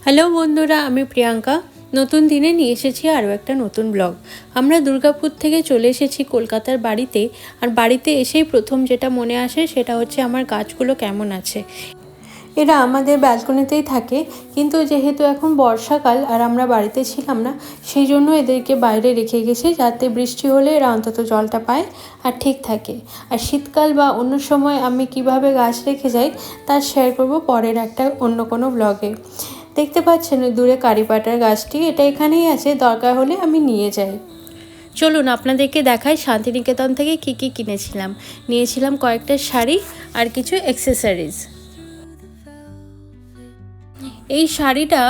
Hello বন্ধুরা, আমি প্রিয়াঙ্কা। নতুন দিনে নিয়ে এসেছি আরও একটা নতুন ব্লগ। আমরা দুর্গাপুর থেকে চলে এসেছি কলকাতার বাড়িতে। আর বাড়িতে এসেই প্রথম যেটা মনে আসে সেটা হচ্ছে আমার গাছগুলো কেমন আছে। এরা আমাদের ব্যালকনিতেই থাকে, কিন্তু যেহেতু এখন বর্ষাকাল আর আমরা বাড়িতে ছিলাম না, সেই জন্য এদেরকে বাইরে রেখে গেছি, যাতে বৃষ্টি হলে এরা অন্তত জলটা পায় আর ঠিক থাকে। আর শীতকাল বা অন্য সময় আমি কিভাবে গাছ রেখে যাই তা শেয়ার করব পরের একটা অন্য কোনো ব্লগে। দেখতে পাচ্ছেন দূরে কারিপাটার গাছটি, এটা এখানেই আছে, দরকার হলে আমি নিয়ে যাই। চলুন আপনাদেরকে দেখাই শান্তিনিকেতন থেকে কী কী কিনেছিলাম। নিয়েছিলাম কয়েকটা শাড়ি আর কিছু অ্যাক্সেসরিজ। এই শাড়িটা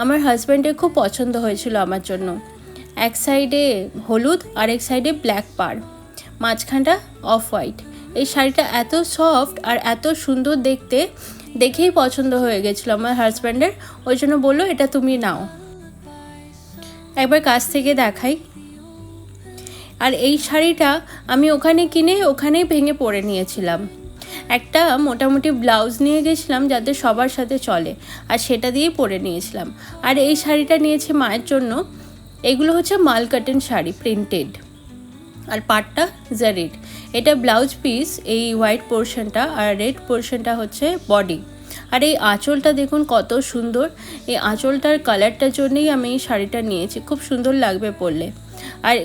আমার হাজব্যান্ডের খুব পছন্দ হয়েছিল আমার জন্য। এক সাইডে হলুদ আর এক সাইডে ব্ল্যাক পাড়, মাঝখানটা অফ হোয়াইট। এই শাড়িটা এত সফট আর এত সুন্দর দেখতে, দেখেই পছন্দ হয়ে গেছিলো আমার হাজব্যান্ডের। ওই জন্য বললো এটা তুমি নাও। একবার কাছ থেকে দেখাই। আর এই শাড়িটা আমি ওখানে কিনে ওখানেই ভেঙে পরে নিয়েছিলাম। একটা মোটামুটি ব্লাউজ নিয়ে গেছিলাম যাতে সবার সাথে চলে, আর সেটা দিয়েই পরে নিয়েছিলাম। আর এই শাড়িটা নিয়েছি মায়ের জন্য। এগুলো হচ্ছে মাল কাটন শাড়ি, প্রিন্টেড, আর পাটটা জারির। এটা ব্লাউজ পিস, এই হোয়াইট পোর্শনটা, আর রেড পোর্শনটা হচ্ছে বডি। আর এই আঁচলটা দেখুন কত সুন্দর। এই আঁচলটার কালারটার জন্যই আমি এই শাড়িটা নিয়েছি, খুব সুন্দর লাগবে পরলে। আর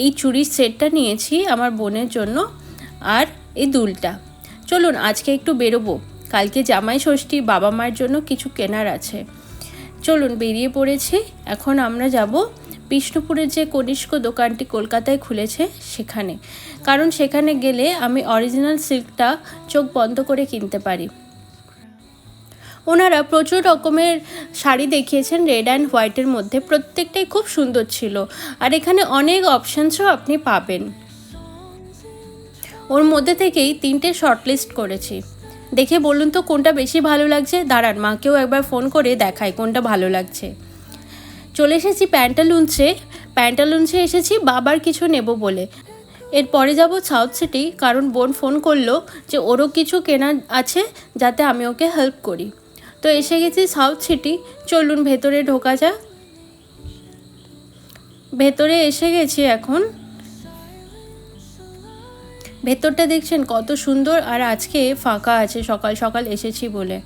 এই চুড়ির সেটটা নিয়েছি আমার বোনের জন্য, আর এই দুলটা। চলুন আজকে একটু বেরোবো, কালকে জামাই ষষ্ঠী, বাবা মায়ের জন্য কিছু কেনার আছে। চলুন বেরিয়ে পড়েছি। এখন আমরা যাব বিষ্ণুপুরের যে কনিষ্ক দোকানটি কলকাতায় খুলেছে সেখানে, কারণ সেখানে গেলে আমি অরিজিনাল সিল্কটা চোখ বন্ধ করে কিনতে পারি। ওনারা প্রচুর রকমের শাড়ি দেখিয়েছেন রেড অ্যান্ড হোয়াইটের মধ্যে, প্রত্যেকটাই খুব সুন্দর ছিল। আর এখানে অনেক অপশানসও আপনি পাবেন। ওর মধ্যে থেকেই 3টে শর্টলিস্ট করেছি। দেখে বলুন তো কোনটা বেশি ভালো লাগছে। দাঁড়ান, মাকেও একবার ফোন করে দেখাই কোনটা ভালো লাগছে। চলে এসেছি প্যান্টালুন্সে এসেছি বাবার কিছু নেব বলে। এরপরে যাব সাউথ সিটি, কারণ বোন ফোন করলো যে ওরও কিছু কেনা আছে, যাতে আমি ওকে হেল্প করি। তো এসে গেছি সাউথ সিটি। চলুন ভেতরে ঢোকা যাক। ভেতরে এসে গেছি এখন। ভেতরটা দেখছেন কত সুন্দর, আর আজকে ফাঁকা আছে, সকাল সকাল এসেছি বলে।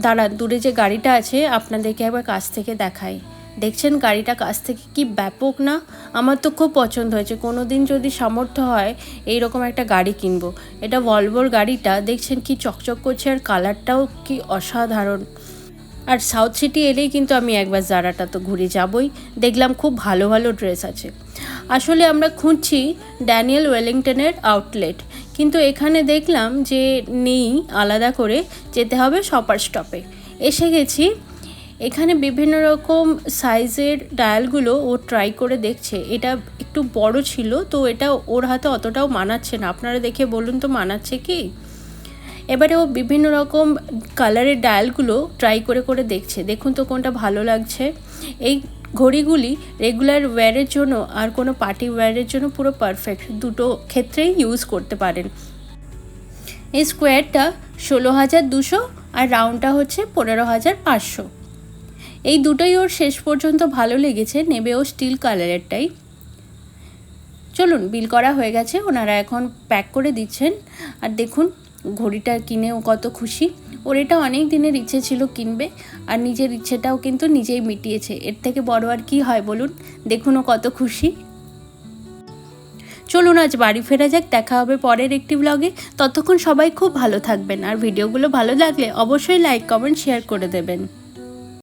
দাঁড়ান, দূরে যে গাড়িটা আছে আপনাদেরকে একবার কাছ থেকে দেখাই। দেখছেন গাড়িটা কাছ থেকে কি ব্যাপক না? আমার তো খুব পছন্দ হয়েছে। কোনো দিন যদি সামর্থ্য হয় এইরকম একটা গাড়ি কিনবো। এটা ভলভোর গাড়িটা, দেখছেন কি চকচক করছে, আর কালারটাও কি অসাধারণ। আর সাউথ সিটি এলেই কিন্তু আমি একবার জারাটা তো ঘুরে যাবই। দেখলাম খুব ভালো ভালো ড্রেস আছে। আসলে আমরা খুঁজছি ড্যানিয়েল ওয়েলিংটনের আউটলেট, কিন্তু এখানে দেখলাম যে নেই, আলাদা করে যেতে হবে শপার স্টপে। এসে গেছি। এখানে বিভিন্ন রকম সাইজের ডায়ালগুলো ও ট্রাই করে দেখছে। এটা একটু বড় ছিল, তো এটা ওর হাতে অতটাও মানাচ্ছে না। আপনারা দেখে বলুন তো মানাচ্ছে কি। এবারে ও বিভিন্ন রকম কালারের ডায়ালগুলো ট্রাই করে করে দেখছে। দেখুন তো কোনটা ভালো লাগছে। এই ঘড়িগুলি রেগুলার ওয়্যারের জন্য আর কোনো পার্টি ওয়্যারের জন্য পুরো পারফেক্ট, দুটো ক্ষেত্রেই ইউজ করতে পারেন। এই স্কোয়ারটা 16,200 আর রাউন্ডটা হচ্ছে 15,500। এই দুটোই ওর শেষ পর্যন্ত ভালো লেগেছে, নেবে ও স্টিল কালারেরটাই। চলুন, বিল করা হয়ে গেছে, ওনারা এখন প্যাক করে দিচ্ছেন। আর দেখুন ঘড়িটা কিনে ও কত খুশি। ওর এটা অনেক দিনের ইচ্ছে ছিল কিনবে, আর নিজের ইচ্ছেটাও কিন্তু নিজেই মিটিয়েছে। এর থেকে বড় আর কি হয় বলুন। দেখুন ও কত খুশি। চলুন আজ বাড়ি ফেরা যাক, দেখা হবে পরের একটি ব্লগে। ততক্ষণ সবাই খুব ভালো থাকবেন, আর ভিডিওগুলো ভালো লাগলে অবশ্যই লাইক, কমেন্ট, শেয়ার করে দেবেন।